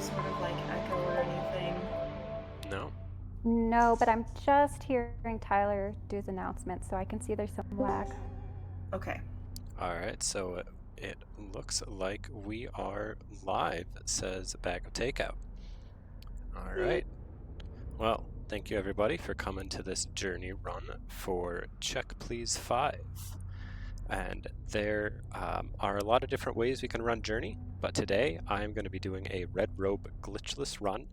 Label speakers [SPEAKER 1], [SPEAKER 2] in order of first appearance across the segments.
[SPEAKER 1] sort of like echo or anything?
[SPEAKER 2] No?
[SPEAKER 3] No, but I'm just hearing Tyler do his announcement, so I can see there's some lag.
[SPEAKER 1] Okay.
[SPEAKER 2] Alright, so it looks like we are live, says Bag of Takeout. Alright. Well, thank you everybody for coming to this journey run for Check Please 5. And there are a lot of different ways we can run Journey, but today I'm going to be doing a Red Robe glitchless run,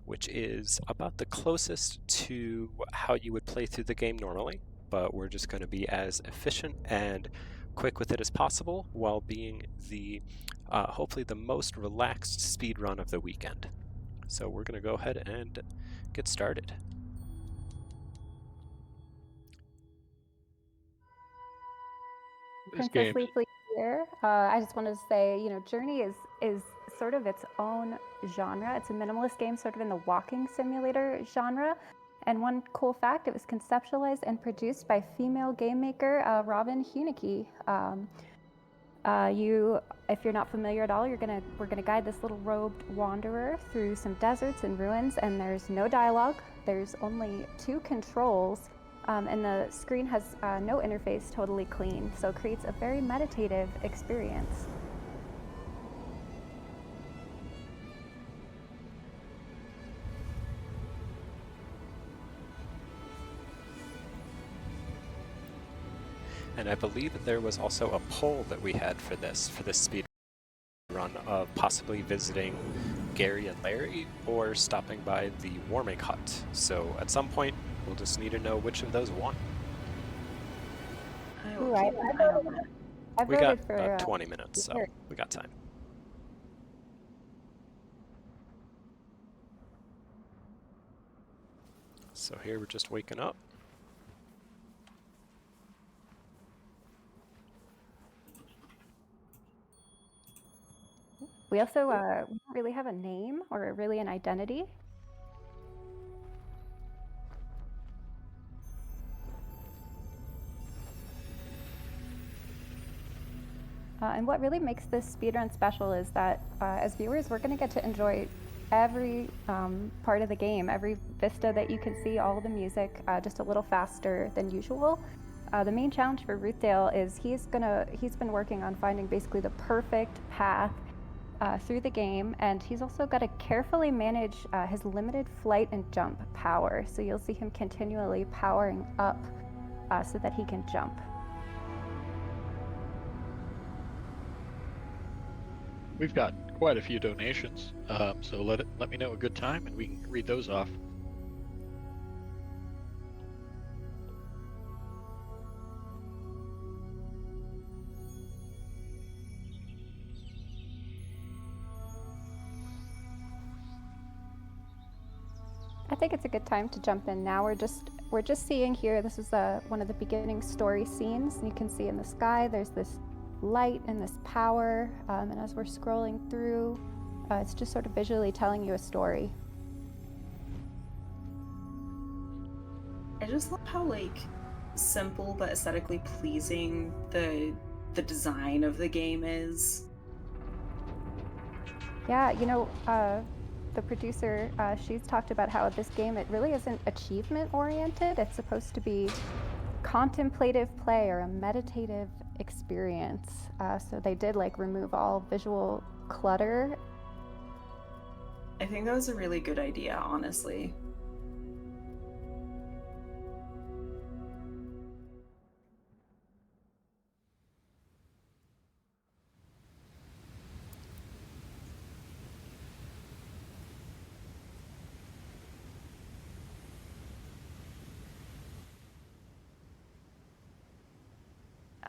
[SPEAKER 2] which is about the closest to how you would play through the game normally, but we're just going to be as efficient and quick with it as possible while being the hopefully the most relaxed speed run of the weekend. So we're going to go ahead and get started.
[SPEAKER 4] This
[SPEAKER 3] Princess
[SPEAKER 4] game,
[SPEAKER 3] Leafly here. I just wanted to say, Journey is sort of its own genre. It's a minimalist game, sort of in the walking simulator genre. And one cool fact, it was conceptualized and produced by female game maker Robin Hunicke. If you're not familiar at all, we're gonna guide this little robed wanderer through some deserts and ruins, and there's no dialogue. There's only 2 controls, and the screen has no interface, totally clean, so it creates a very meditative experience.
[SPEAKER 2] And I believe that there was also a poll that we had for this speed run of possibly visiting Gary and Larry or stopping by the warming hut. So at some point, we'll just need to know which of those won.
[SPEAKER 1] I will
[SPEAKER 3] Ooh, I,
[SPEAKER 1] keep an eye on that.
[SPEAKER 3] I
[SPEAKER 2] We got
[SPEAKER 3] voted for
[SPEAKER 2] about 20 minutes, so
[SPEAKER 3] Gary.
[SPEAKER 2] we got time. So here we're just waking up.
[SPEAKER 3] We also we don't really have a name or really an identity. And what really makes this speedrun special is that as viewers, we're going to get to enjoy every part of the game, every vista that you can see, all the music, just a little faster than usual. The main challenge for Ruthdale is he's been working on finding basically the perfect path through the game, and he's also got to carefully manage his limited flight and jump power. So you'll see him continually powering up so that he can jump.
[SPEAKER 4] we've got quite a few donations, so let me know a good time and we can read those off.
[SPEAKER 3] I think it's a good time to jump in now. We're just seeing here. This is one of the beginning story scenes. You can see in the sky there's this light and this power, and as we're scrolling through, it's just sort of visually telling you a story.
[SPEAKER 1] I just love how like simple but aesthetically pleasing the design of the game is.
[SPEAKER 3] Yeah, the producer, she's talked about how this game, it really isn't achievement oriented. It's supposed to be contemplative play or a meditative experience. So they did remove all visual clutter.
[SPEAKER 1] I think that was a really good idea, honestly.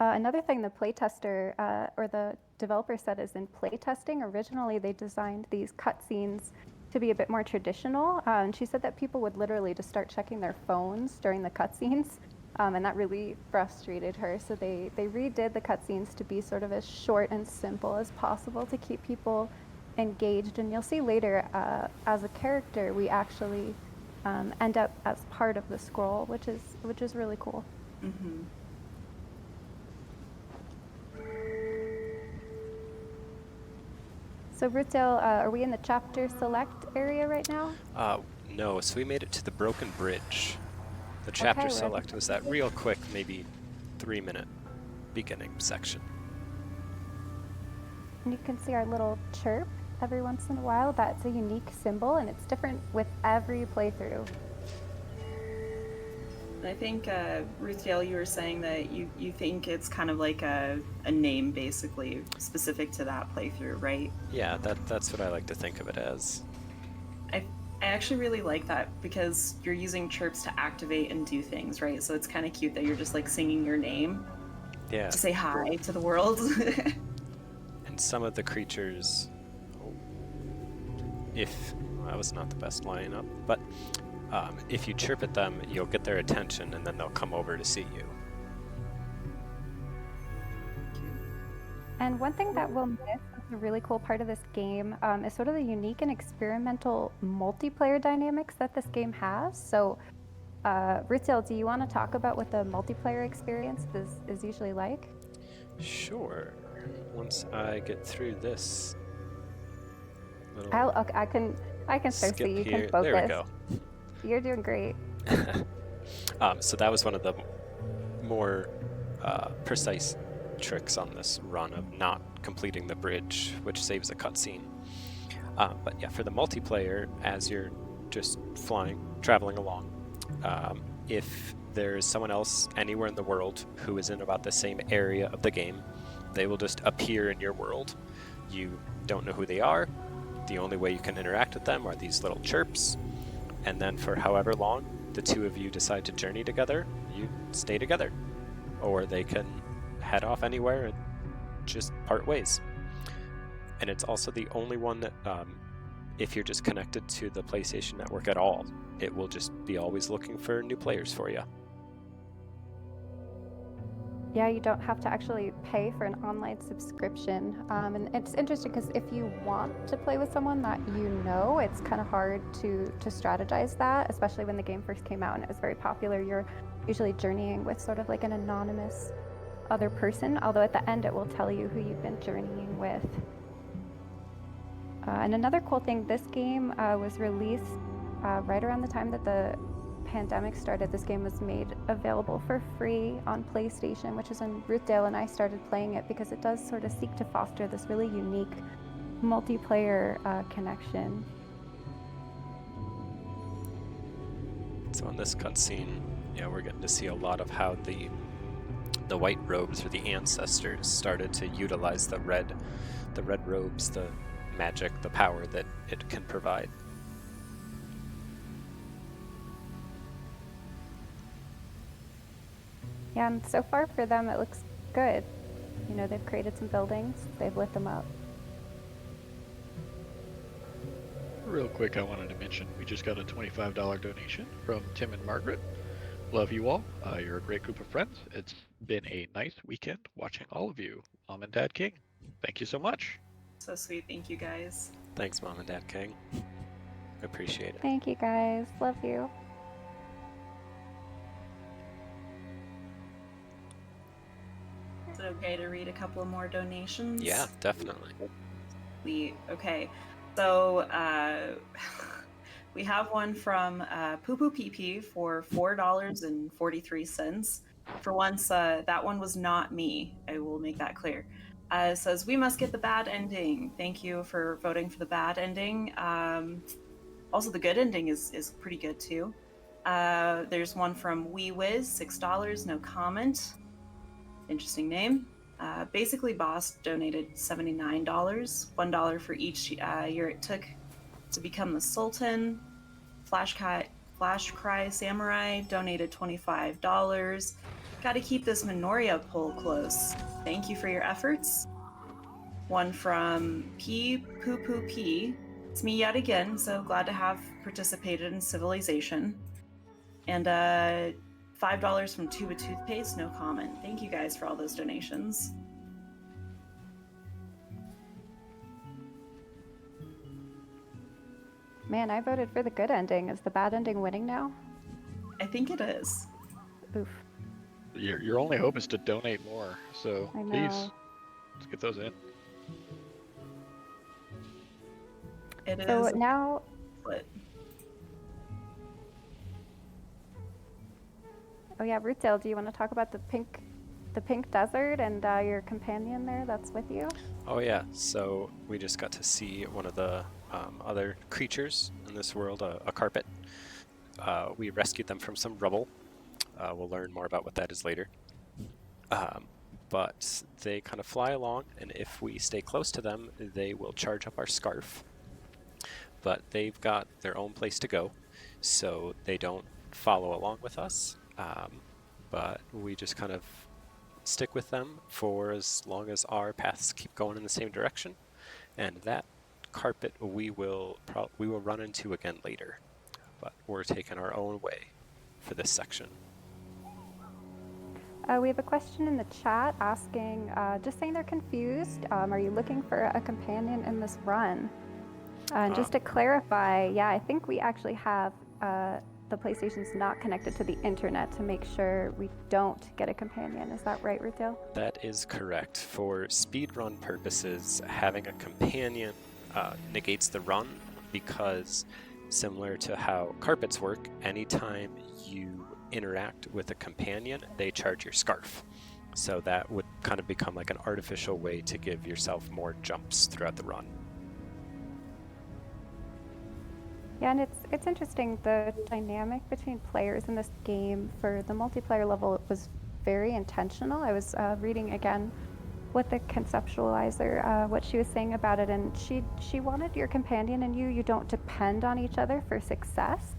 [SPEAKER 3] Another thing the playtester or the developer said is in playtesting, originally they designed these cutscenes to be a bit more traditional. And she said that people would literally just start checking their phones during the cutscenes. And that really frustrated her. So they redid the cutscenes to be sort of as short and simple as possible to keep people engaged. And you'll see later, as a character, we actually end up as part of the scroll, which is really cool.
[SPEAKER 1] Mm-hmm.
[SPEAKER 3] So Rootsdale, are we in the chapter select area right now?
[SPEAKER 2] No, so we made it to the Broken Bridge. The chapter
[SPEAKER 3] Okay, we're at the
[SPEAKER 2] select was that
[SPEAKER 3] Broken
[SPEAKER 2] real quick, maybe 3-minute beginning section.
[SPEAKER 3] And you can see our little chirp every once in a while. That's a unique symbol, and it's different with every playthrough.
[SPEAKER 1] And I think, Ruthdale, you were saying that you think it's kind of like a name, basically, specific to that playthrough, right?
[SPEAKER 2] Yeah, that's what I like to think of it as.
[SPEAKER 1] I actually really like that because you're using chirps to activate and do things, right? So it's kind of cute that you're just like singing your name
[SPEAKER 2] Yeah,
[SPEAKER 1] to say hi to the world.
[SPEAKER 2] and some of the creatures, if that was not the best lineup, but if you chirp at them, you'll get their attention, and then they'll come over to see you.
[SPEAKER 3] And one thing that we'll miss, that's a really cool part of this game, is sort of the unique and experimental multiplayer dynamics that this game has. So, Rootsdale, do you want to talk about what the multiplayer experience is usually like?
[SPEAKER 2] Sure. Once I get through this little
[SPEAKER 3] I can start so
[SPEAKER 2] skip
[SPEAKER 3] you can
[SPEAKER 2] here.
[SPEAKER 3] focus.
[SPEAKER 2] There we go.
[SPEAKER 3] You're doing great.
[SPEAKER 2] So that was one of the more precise tricks on this run of not completing the bridge, which saves a cutscene. But yeah, for the multiplayer, as you're just traveling along, if there's someone else anywhere in the world who is in about the same area of the game, they will just appear in your world. You don't know who they are. The only way you can interact with them are these little chirps. And then for however long the two of you decide to journey together, you stay together. Or they can head off anywhere and just part ways. And it's also the only one that, if you're just connected to the PlayStation Network at all, it will just be always looking for new players for you.
[SPEAKER 3] Yeah, you don't have to actually pay for an online subscription. And it's interesting because if you want to play with someone that you know, it's kind of hard to strategize that, especially when the game first came out and it was very popular. You're usually journeying with sort of like an anonymous other person, although at the end it will tell you who you've been journeying with. And another cool thing, this game was released right around the time that the pandemic started. This game was made available for free on PlayStation, which is when Ruthdale and I started playing it because it does sort of seek to foster this really unique multiplayer connection.
[SPEAKER 2] So in this cutscene, we're getting to see a lot of how the white robes, or the ancestors, started to utilize the red robes, the magic, the power that it can provide.
[SPEAKER 3] Yeah, and so far for them it looks good. They've created some buildings, they've lit them up.
[SPEAKER 4] Real quick, I wanted to mention we just got a $25 donation from Tim and Margaret. Love you all. You're a great group of friends. It's been a nice weekend watching all of you. Mom and Dad King, thank you so much.
[SPEAKER 1] So sweet. Thank you, guys.
[SPEAKER 2] Thanks, Mom and Dad King. Appreciate it.
[SPEAKER 3] Thank you guys. Love you.
[SPEAKER 1] Is it okay to read a couple of more donations?
[SPEAKER 2] Yeah, definitely.
[SPEAKER 1] Okay. So we have one from Poo Poo Pee Pee for $4.43. For once, that one was not me. I will make that clear. It says, we must get the bad ending. Thank you for voting for the bad ending. Also, the good ending is pretty good, too. There's one from Wee Wiz, $6, no comment. Interesting name. Basically, Boss donated $79, $1 for each year it took to become the Sultan. Flash Cry Samurai donated $25. Gotta keep this Minoria poll close. Thank you for your efforts. One from P Poo Poo P. It's me yet again, so glad to have participated in Civilization. And $5 from Tuba Toothpaste, no comment. Thank you guys for all those donations.
[SPEAKER 3] Man, I voted for the good ending. Is the bad ending winning now?
[SPEAKER 1] I think it is.
[SPEAKER 3] Oof.
[SPEAKER 4] Your only hope is to donate more, so
[SPEAKER 3] I know.
[SPEAKER 4] please, let's get those in.
[SPEAKER 1] It is
[SPEAKER 3] So now,
[SPEAKER 1] split.
[SPEAKER 3] oh yeah, Rootail, do you want to talk about the pink desert and your companion there that's with you?
[SPEAKER 2] Oh yeah, so we just got to see one of the other creatures in this world, a carpet. We rescued them from some rubble. We'll learn more about what that is later. But they kind of fly along, and if we stay close to them, they will charge up our scarf. But they've got their own place to go, so they don't follow along with us. But we just kind of stick with them for as long as our paths keep going in the same direction, and that carpet we will run into again later. But we're taking our own way for this section.
[SPEAKER 3] We have a question in the chat asking, just saying they're confused. Are you looking for a companion in this run? And just to clarify, yeah, I think we actually have the PlayStation's not connected to the internet to make sure we don't get a companion. Is that right, Rootail?
[SPEAKER 2] That is correct. For speedrun purposes, having a companion negates the run, because similar to how carpets work, anytime you interact with a companion, they charge your scarf. So that would kind of become like an artificial way to give yourself more jumps throughout the run.
[SPEAKER 3] Yeah, and it's interesting, the dynamic between players in this game for the multiplayer level was very intentional. I was reading again with the conceptualizer what she was saying about it, and she wanted your companion and you don't depend on each other for success.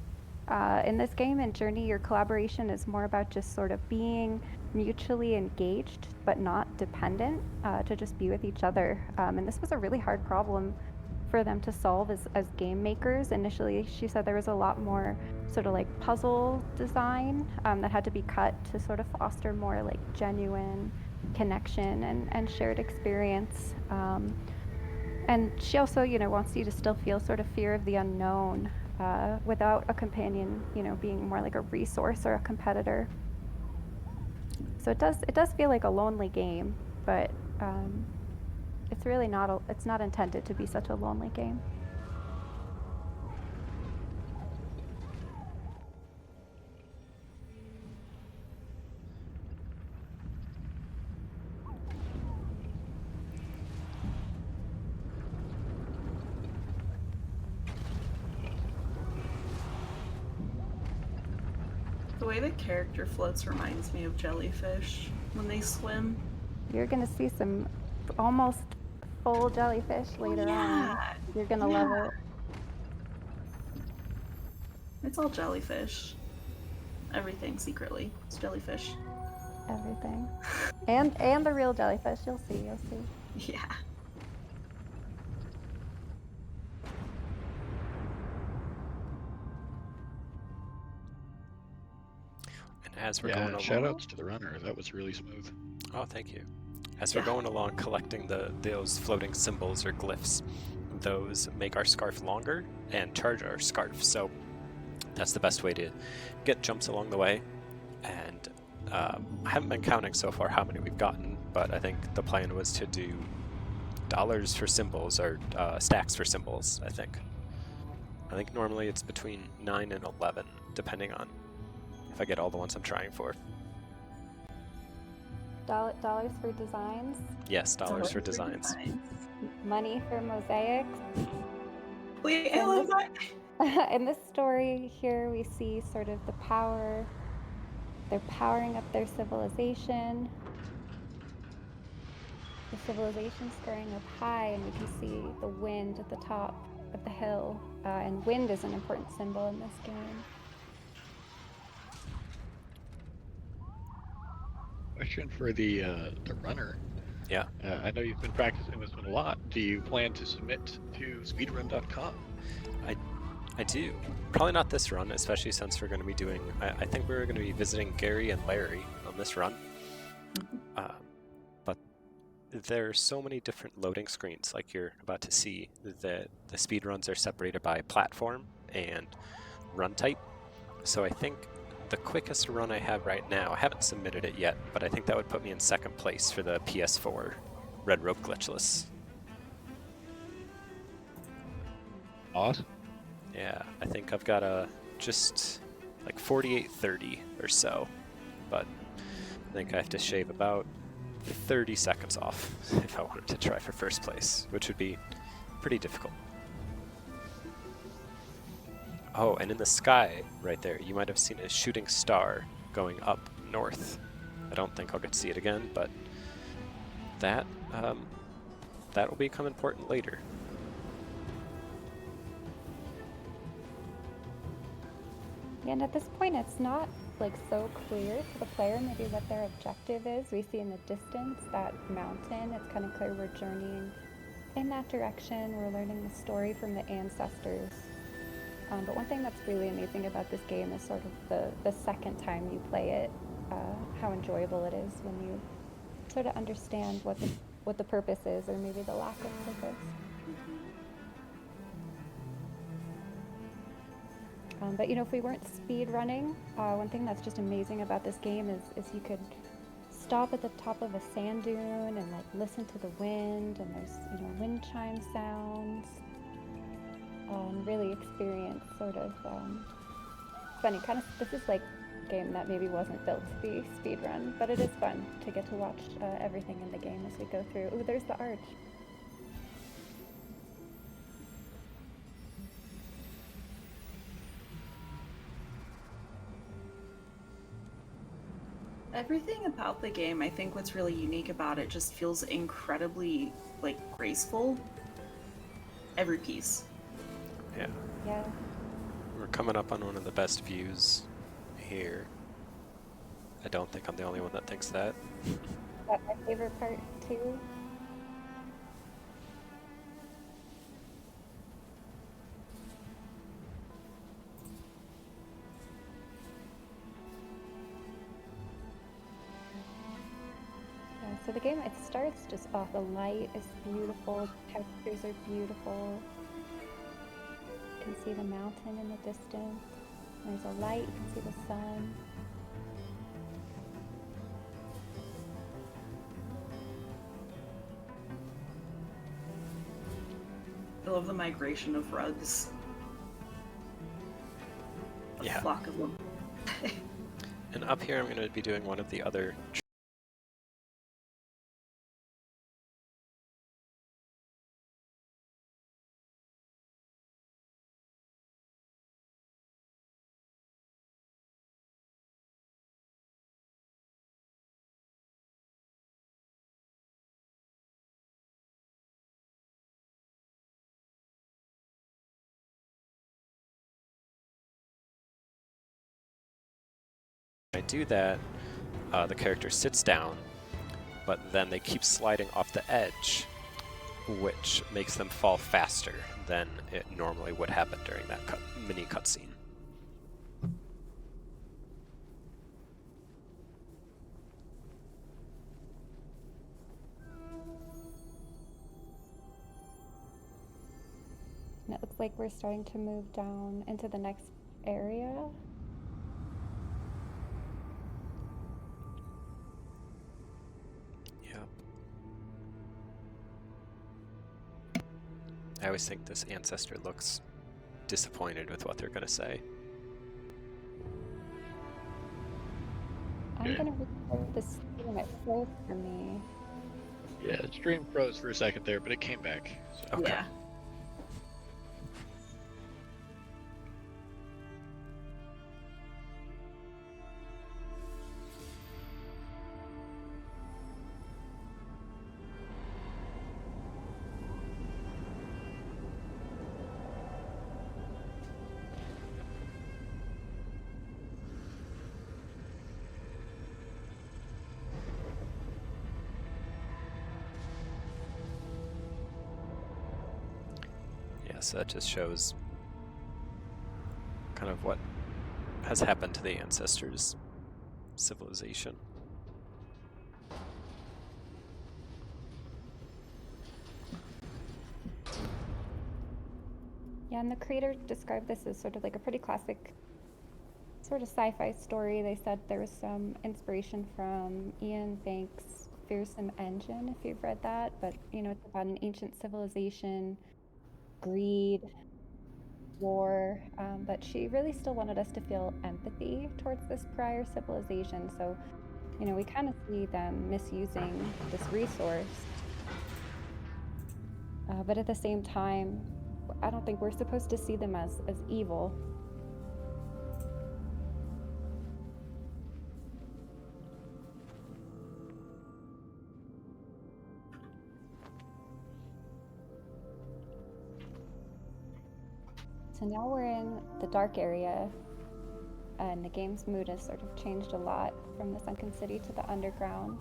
[SPEAKER 3] In this game and Journey, your collaboration is more about just sort of being mutually engaged but not dependent, to just be with each other. And this was a really hard problem for them to solve as game makers. Initially, she said there was a lot more sort of like puzzle design that had to be cut to sort of foster more like genuine connection and shared experience. And she also, wants you to still feel sort of fear of the unknown without a companion, being more like a resource or a competitor. So it does feel like a lonely game, but it's really not. It's not intended to be such a lonely game.
[SPEAKER 1] The way the character floats reminds me of jellyfish when they swim.
[SPEAKER 3] You're gonna see some almost full jellyfish later on. You're gonna love it.
[SPEAKER 1] It's all jellyfish. Everything secretly. It's jellyfish.
[SPEAKER 3] Everything. And the real jellyfish. You'll see.
[SPEAKER 1] Yeah.
[SPEAKER 2] And as we're going along,
[SPEAKER 4] shoutouts to the runner. That was really smooth.
[SPEAKER 2] Oh, thank you. As we're going along collecting those floating symbols or glyphs, those make our scarf longer and charge our scarf. So that's the best way to get jumps along the way. And I haven't been counting so far how many we've gotten, but I think the plan was to do dollars for symbols or stacks for symbols, I think. I think normally it's between 9 and 11, depending on if I get all the ones I'm trying for.
[SPEAKER 3] Dollars for designs.
[SPEAKER 2] Yes, dollars for designs.
[SPEAKER 3] Money for mosaics.
[SPEAKER 1] Wait, I love that.
[SPEAKER 3] In this story here, we see sort of the power. They're powering up their civilization. The civilization's going up high, and we can see the wind at the top of the hill. And wind is an important symbol in this game.
[SPEAKER 4] Question for the runner.
[SPEAKER 2] Yeah.
[SPEAKER 4] I know you've been practicing this one a lot. Do you plan to submit to speedrun.com?
[SPEAKER 2] I do. Probably not this run, especially since we're going to be doing... I think we're going to be visiting Gary and Larry on this run. But there are so many different loading screens, like you're about to see, that the speedruns are separated by platform and run type. So I think the quickest run I have right now, I haven't submitted it yet, but I think that would put me in second place for the PS4 Red Rope Glitchless.
[SPEAKER 4] Awesome.
[SPEAKER 2] Yeah, I think I've got a just like 48:30 or so, but I think I have to shave about 30 seconds off if I wanted to try for first place, which would be pretty difficult. Oh, and in the sky right there, you might have seen a shooting star going up north. I don't think I'll get to see it again, but that that will become important later.
[SPEAKER 3] Yeah, and at this point, it's not like so clear to the player maybe what their objective is. We see in the distance that mountain. It's kind of clear we're journeying in that direction. We're learning the story from the ancestors. But one thing that's really amazing about this game is sort of the second time you play it, how enjoyable it is when you sort of understand what the purpose is, or maybe the lack of purpose. But you know, if we weren't speed running, one thing that's just amazing about this game is you could stop at the top of a sand dune and like listen to the wind, and there's, you know, wind chime sounds, and really experience sort of funny kind of. This is like a game that maybe wasn't built to be speed run, but it is fun to get to watch everything in the game as we go through. Ooh, there's the arch.
[SPEAKER 1] Everything about the game, I think what's really unique about it just feels incredibly, like, graceful. Every piece.
[SPEAKER 2] Yeah.
[SPEAKER 3] Yeah.
[SPEAKER 2] We're coming up on one of the best views here. I don't think I'm the only one that thinks that.
[SPEAKER 3] That's my favorite part too. Yeah, so the game, it starts just off. The light is beautiful, textures are beautiful. You can see the mountain in the distance. There's a light, you can see the sun.
[SPEAKER 1] I love the migration of rugs. A
[SPEAKER 2] Yeah.
[SPEAKER 1] flock of them.
[SPEAKER 2] And up here, I'm going to be doing one of the other. When I do that, the character sits down, but then they keep sliding off the edge, which makes them fall faster than it normally would happen during that mini cutscene.
[SPEAKER 3] And it looks like we're starting to move down into the next area.
[SPEAKER 2] Yeah. I always think this ancestor looks disappointed with what they're going to say.
[SPEAKER 3] I'm gonna record the stream. It froze for me.
[SPEAKER 4] Yeah, the stream froze for a second there, but it came back. So.
[SPEAKER 2] Okay.
[SPEAKER 1] Yeah.
[SPEAKER 2] Yeah, so that just shows kind of what has happened to the ancestors' civilization.
[SPEAKER 3] Yeah, and the creator described this as sort of like a pretty classic sort of sci-fi story. They said there was some inspiration from Ian Banks' Fearsome Engine, if you've read that. But, you know, it's about an ancient civilization, greed, war, but she really still wanted us to feel empathy towards this prior civilization. So, you know, we kind of see them misusing this resource. But at the same time, I don't think we're supposed to see them as evil. So now we're in the dark area, and the game's mood has sort of changed a lot from the sunken city to the underground.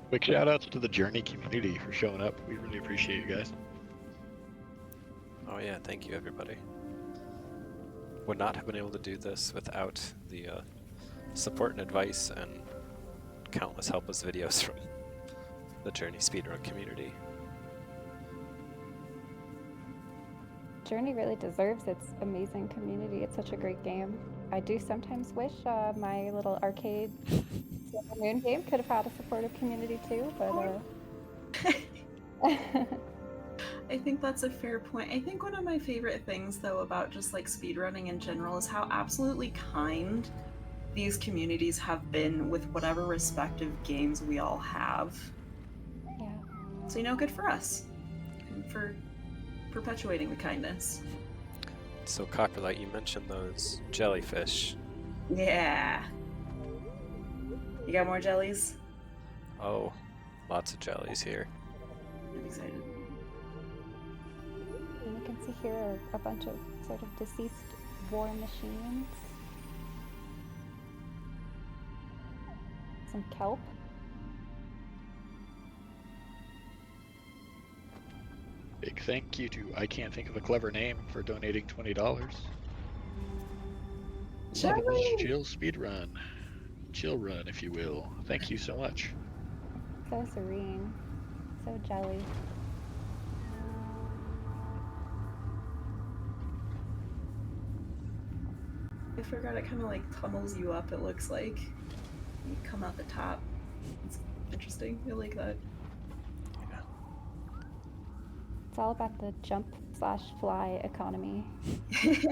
[SPEAKER 4] Quick shout outs to the Journey community for showing up. We really appreciate you guys.
[SPEAKER 2] Oh yeah, thank you everybody. Would not have been able to do this without the support and advice and countless helpless videos from the Journey speedrun community.
[SPEAKER 3] Journey really deserves its amazing community. It's such a great game. I do sometimes wish my little arcade Sailor Moon game could have had a supportive community too, but
[SPEAKER 1] I think that's a fair point. I think one of my favorite things, though, about just like speedrunning in general is how absolutely kind these communities have been with whatever respective games we all have.
[SPEAKER 3] yeah.
[SPEAKER 1] So, you know, good for us and for perpetuating the kindness.
[SPEAKER 2] So Copperlight, you mentioned those jellyfish.
[SPEAKER 1] Yeah. You got more jellies?
[SPEAKER 2] Oh, lots of jellies here.
[SPEAKER 1] I'm excited.
[SPEAKER 3] And you can see here are a bunch of sort of deceased war machines. Some kelp.
[SPEAKER 4] Big thank you to I Can't Think of a Clever Name for donating $20. Levels Chill Speedrun. Chill run, if you will. Thank you so much.
[SPEAKER 3] So serene. So jelly.
[SPEAKER 1] I forgot it kind of like tunnels you up, it looks like. You come out the top. It's interesting. I like that.
[SPEAKER 2] Yeah.
[SPEAKER 3] It's all about the jump/fly economy. And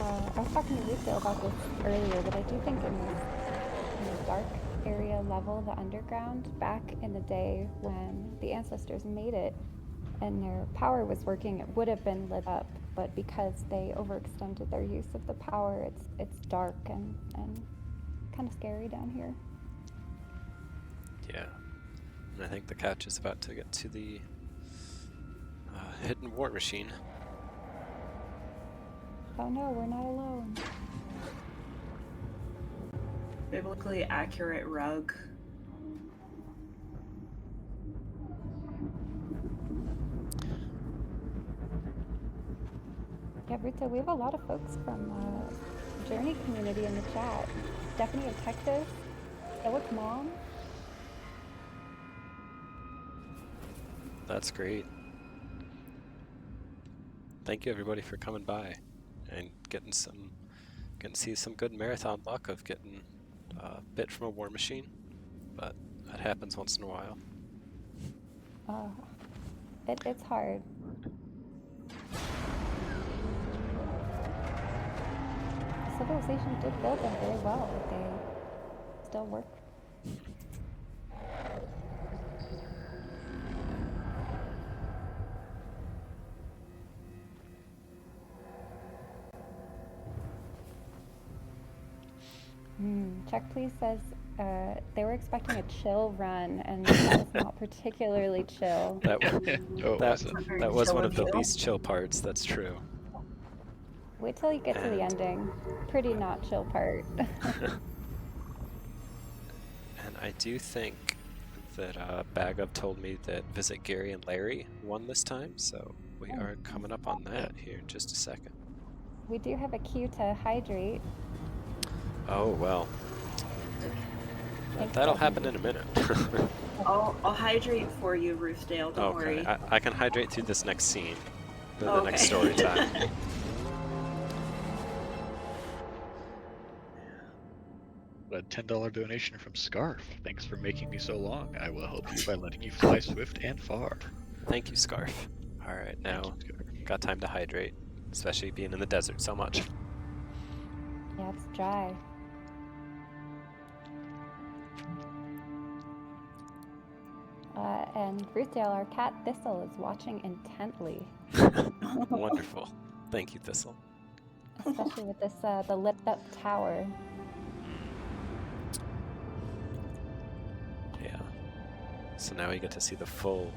[SPEAKER 3] I was talking to Lucille about this earlier, but I do think in the dark area level, the underground, back in the day when the ancestors made it and their power was working, it would have been lit up. But because they overextended their use of the power, it's dark and kind of scary down here.
[SPEAKER 2] Yeah. And I think the couch is about to get to the hidden war machine.
[SPEAKER 3] Oh no, we're not alone.
[SPEAKER 1] Biblically accurate rug.
[SPEAKER 3] Yeah, Rita, we have a lot of folks from Journey community in the chat. Stephanie in Texas, Philip Mom.
[SPEAKER 2] That's great. Thank you everybody for coming by and getting to see some good marathon luck of getting bit from a war machine, but that happens once in a while.
[SPEAKER 3] It's hard. Civilization did build them very well, but they still work. Check Please says they were expecting a chill run, and that was not particularly chill.
[SPEAKER 2] That was one of the least chill parts, that's true.
[SPEAKER 3] Wait till you get to the ending. Pretty not chill part.
[SPEAKER 2] And I do think that Bag Up told me that Visit Gary and Larry won this time, so we are coming up on that here in just a second.
[SPEAKER 3] We do have a cue to hydrate.
[SPEAKER 2] Oh, well. That'll happen in a minute.
[SPEAKER 1] I'll hydrate for you, Ruthdale, don't worry.
[SPEAKER 2] I can hydrate through this next scene, the next story time.
[SPEAKER 4] A $10 donation from Scarf. Thanks for making me so long. I will help you by letting you fly swift and far.
[SPEAKER 2] Thank you, Scarf. All right, now
[SPEAKER 4] Thank you, Scarf.
[SPEAKER 2] got time to hydrate, especially being in the desert so much.
[SPEAKER 3] Yeah, it's dry. And Ruthdale, our cat Thistle, is watching intently,
[SPEAKER 2] Wonderful. Thank you, Thistle.
[SPEAKER 3] especially with this the lit up tower.
[SPEAKER 2] Yeah. So now we get to see the full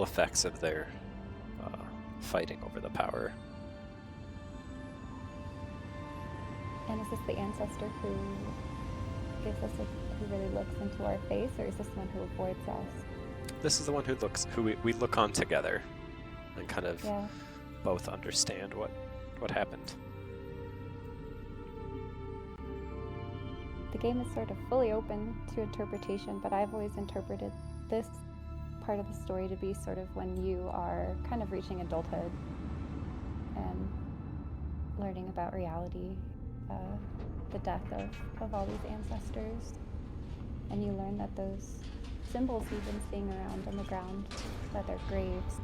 [SPEAKER 2] effects of their fighting over the power.
[SPEAKER 3] And is this the ancestor who gives us who really looks into our face, or is this one who avoids us?
[SPEAKER 2] This is the one who we look on together and kind of
[SPEAKER 3] Yeah.
[SPEAKER 2] both understand what happened.
[SPEAKER 3] The game is sort of fully open to interpretation, but I've always interpreted this part of the story to be sort of when you are kind of reaching adulthood and learning about reality, the death of all these ancestors. And you learn that those symbols you've been seeing around on the ground, that they're graves.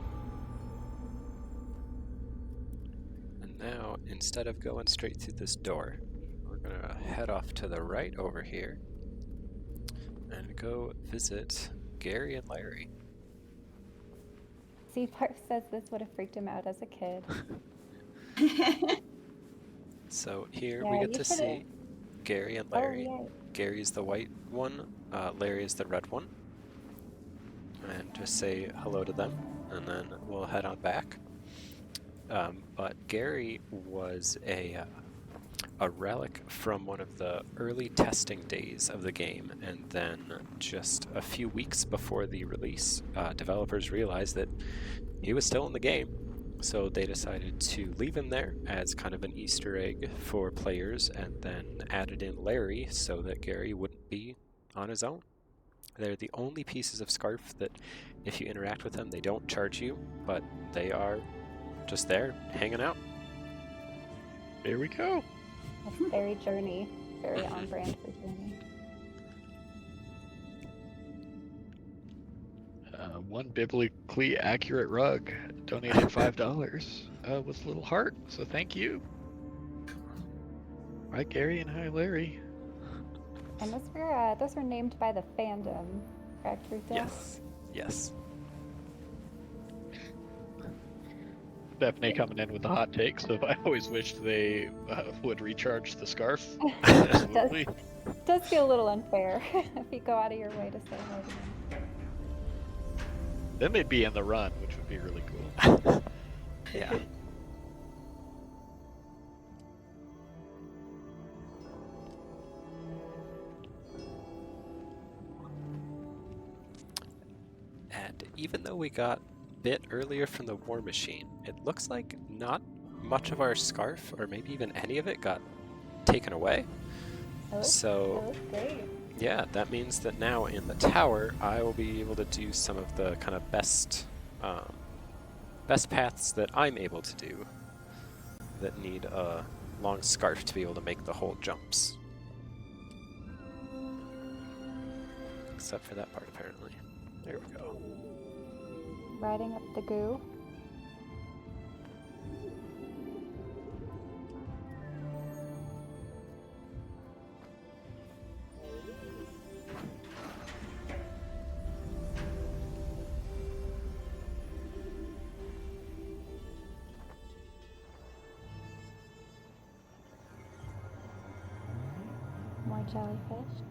[SPEAKER 2] And now, instead of going straight through this door, we're gonna head off to the right over here and go visit Gary and Larry.
[SPEAKER 3] See, Park says this would have freaked him out as a kid.
[SPEAKER 2] So here
[SPEAKER 3] Yeah,
[SPEAKER 2] we
[SPEAKER 3] you
[SPEAKER 2] get to
[SPEAKER 3] should've-
[SPEAKER 2] see Gary and Larry.
[SPEAKER 3] Oh, yeah.
[SPEAKER 2] Gary's the white one, Larry is the red one. And just say hello to them, and then we'll head on back. But Gary was a relic from one of the early testing days of the game, and then just a few weeks before the release, developers realized that he was still in the game, so they decided to leave him there as kind of an Easter egg for players, and then added in Larry so that Gary wouldn't be on his own. They're the only pieces of Scarf that, if you interact with them, they don't charge you, but they are just there, hanging out.
[SPEAKER 4] Here we go.
[SPEAKER 3] That's very Journey, very on brand for Journey.
[SPEAKER 4] One biblically accurate rug donated $5 with a little heart, so thank you. Right, Gary, and hi, Larry.
[SPEAKER 3] And those were named by the fandom, correct, Ruthdale?
[SPEAKER 2] Yes. Yes.
[SPEAKER 4] Stephanie coming in with the hot take, so I always wished they would recharge the scarf.
[SPEAKER 3] It
[SPEAKER 4] Absolutely.
[SPEAKER 3] does feel a little unfair if you go out of your way to say hi to them.
[SPEAKER 4] Then they'd be in the run, which would be really cool.
[SPEAKER 2] Yeah. And even though we got a bit earlier from the war machine, it looks like not much of our scarf, or maybe even any of it, got taken away.
[SPEAKER 3] It
[SPEAKER 2] So
[SPEAKER 3] looks great.
[SPEAKER 2] yeah, that means that now in the tower, I will be able to do some of the kind of best paths that I'm able to do that need a long scarf to be able to make the whole jumps. Except for that part, apparently. There we go.
[SPEAKER 3] Riding up the goo. More jellyfish.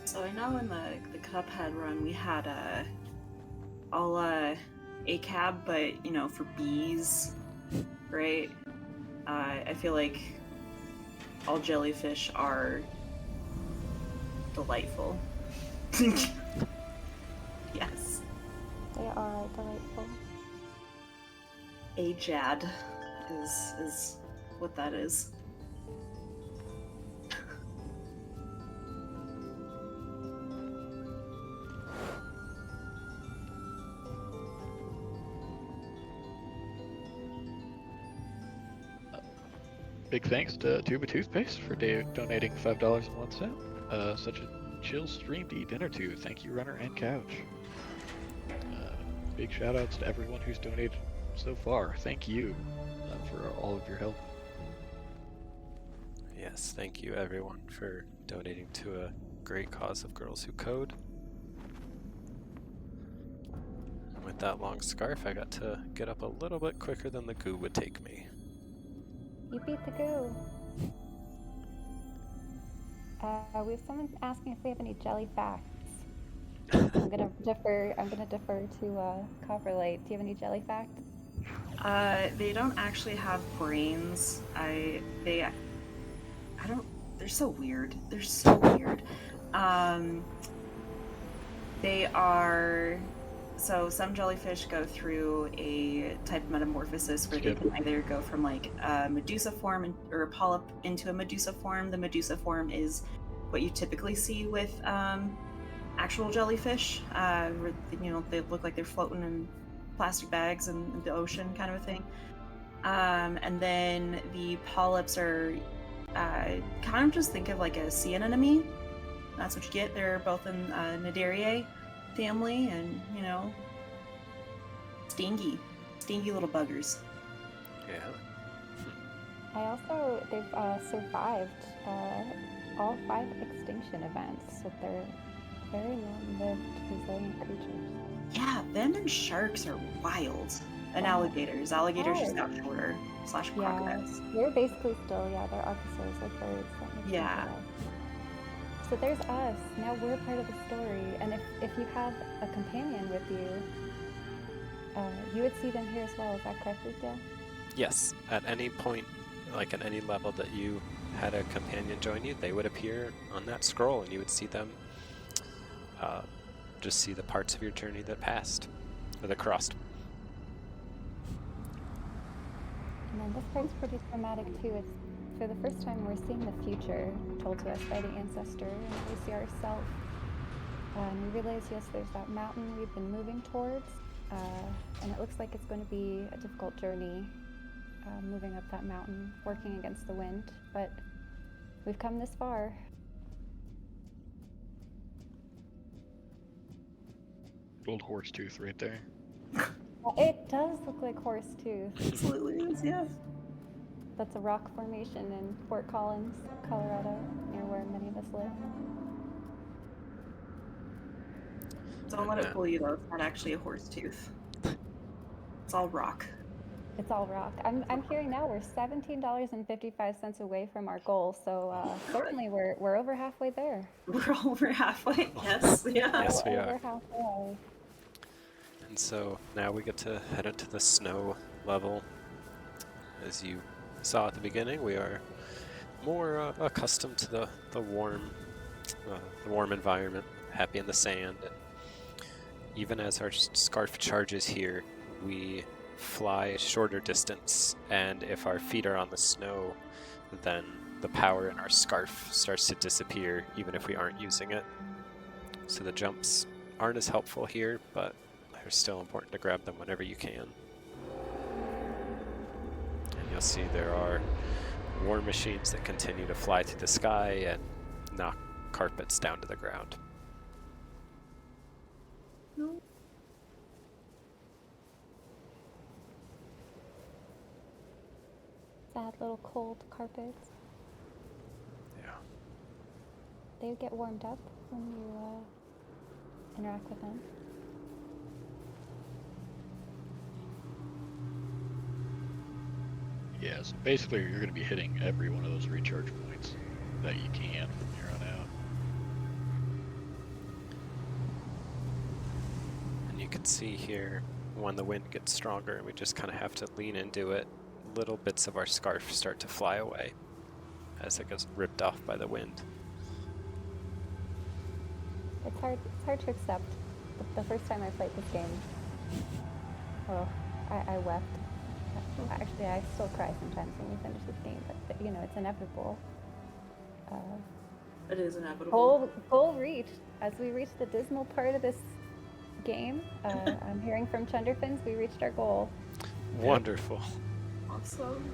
[SPEAKER 1] So I know in the Cuphead run we had all ACAB, but you know, for bees, right? I feel like all jellyfish are delightful. Yes.
[SPEAKER 3] They are delightful.
[SPEAKER 1] AJAD is what that is.
[SPEAKER 4] Big thanks to Tuba Toothpaste for donating $5.01. Such a chill stream to eat dinner to. Thank you, Runner and Couch. Big shout outs to everyone who's donated so far. Thank you for all of your help.
[SPEAKER 2] Yes, thank you everyone for donating to a great cause of girls who code. And with that long scarf, I got to get up a little bit quicker than the goo would take me.
[SPEAKER 3] You beat the goo. We have someone asking if we have any jelly facts. I'm gonna defer to Copperlight. Do you have any jelly facts?
[SPEAKER 1] They don't actually have brains. They're so weird. They're so weird. They are, so some jellyfish go through a type of metamorphosis where they can either go from like a Medusa form or a polyp into a Medusa form. The Medusa form is what you typically see with actual jellyfish, where, they look like they're floating in plastic bags in the ocean, kind of a thing. And then the polyps are kind of just think of like a sea anemone. That's what you get. They're both in Cnidariae family, and stingy little buggers.
[SPEAKER 2] Yeah.
[SPEAKER 3] They've survived all 5 extinction events, so they're very long-lived, resilient creatures.
[SPEAKER 1] Yeah, them and sharks are wild. And alligators just got shorter / crocodiles.
[SPEAKER 3] They're basically still, they're archosaurs, like birds.
[SPEAKER 1] Yeah.
[SPEAKER 3] So there's us. Now we're part of the story, and if you have a companion with you, you would see them here as well. Is that correct, Dale?
[SPEAKER 2] Yes, at any point, like at any level that you had a companion join you, they would appear on that scroll, and you would see them. Just see the parts of your journey that passed, or that crossed.
[SPEAKER 3] And then this part's pretty dramatic too. It's for the first time we're seeing the future told to us by the ancestor, and we see ourselves. And we realize, yes, there's that mountain we've been moving towards, and it looks like it's going to be a difficult journey, moving up that mountain, working against the wind, but we've come this far.
[SPEAKER 4] Old horse tooth right there.
[SPEAKER 3] It does look like horse tooth.
[SPEAKER 1] Absolutely is, yeah.
[SPEAKER 3] That's a rock formation in Fort Collins, Colorado, near where many of us live.
[SPEAKER 1] Don't let it fool you though, it's not actually a horse tooth. It's all rock.
[SPEAKER 3] It's all rock. I'm hearing now we're $17.55 away from our goal, so certainly we're over halfway there.
[SPEAKER 1] We're over halfway, yes, yeah.
[SPEAKER 2] Yes, we
[SPEAKER 3] over
[SPEAKER 2] are.
[SPEAKER 3] halfway.
[SPEAKER 2] And so now we get to head into the snow level. As you saw at the beginning, we are more accustomed to the warm environment, happy in the sand. And even as our scarf charges here, we fly a shorter distance, and if our feet are on the snow, then the power in our scarf starts to disappear, even if we aren't using it. So the jumps aren't as helpful here, but they're still important to grab them whenever you can. And you'll see there are war machines that continue to fly through the sky and knock carpets down to the ground.
[SPEAKER 3] Sad little cold carpets.
[SPEAKER 2] Yeah.
[SPEAKER 3] They get warmed up when you interact with them.
[SPEAKER 4] Yeah, so basically you're going to be hitting every one of those recharge points that you can from here on out.
[SPEAKER 2] And you can see here when the wind gets stronger and we just kind of have to lean into it, little bits of our scarf start to fly away as it gets ripped off by the wind.
[SPEAKER 3] It's hard to accept. The first time I played this game, I wept. Actually, I still cry sometimes when we finish this game, but it's inevitable.
[SPEAKER 1] It is inevitable.
[SPEAKER 3] Goal reached. As we reach the dismal part of this game, I'm hearing from Chunderfins, we reached our goal.
[SPEAKER 2] Wonderful.
[SPEAKER 1] Awesome.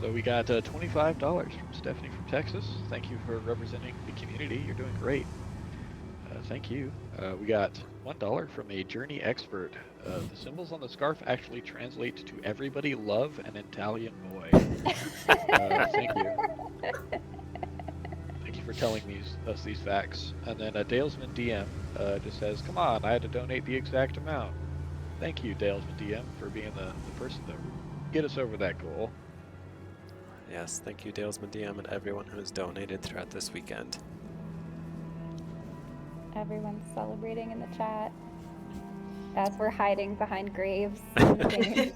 [SPEAKER 4] So we got $25 from Stephanie from Texas. Thank you for representing the community. You're doing great. Thank you. We got $1 from a Journey expert. The symbols on the scarf actually translate to "everybody love an Italian boy." Thank you. Thank you for telling us these facts. And then Dalesman DM just says, "Come on, I had to donate the exact amount." Thank you, Dalesman DM, for being the person to get us over that goal.
[SPEAKER 2] Yes, thank you, Dalesman DM, and everyone who has donated throughout this weekend.
[SPEAKER 3] Everyone's celebrating in the chat as we're hiding behind graves. In the game.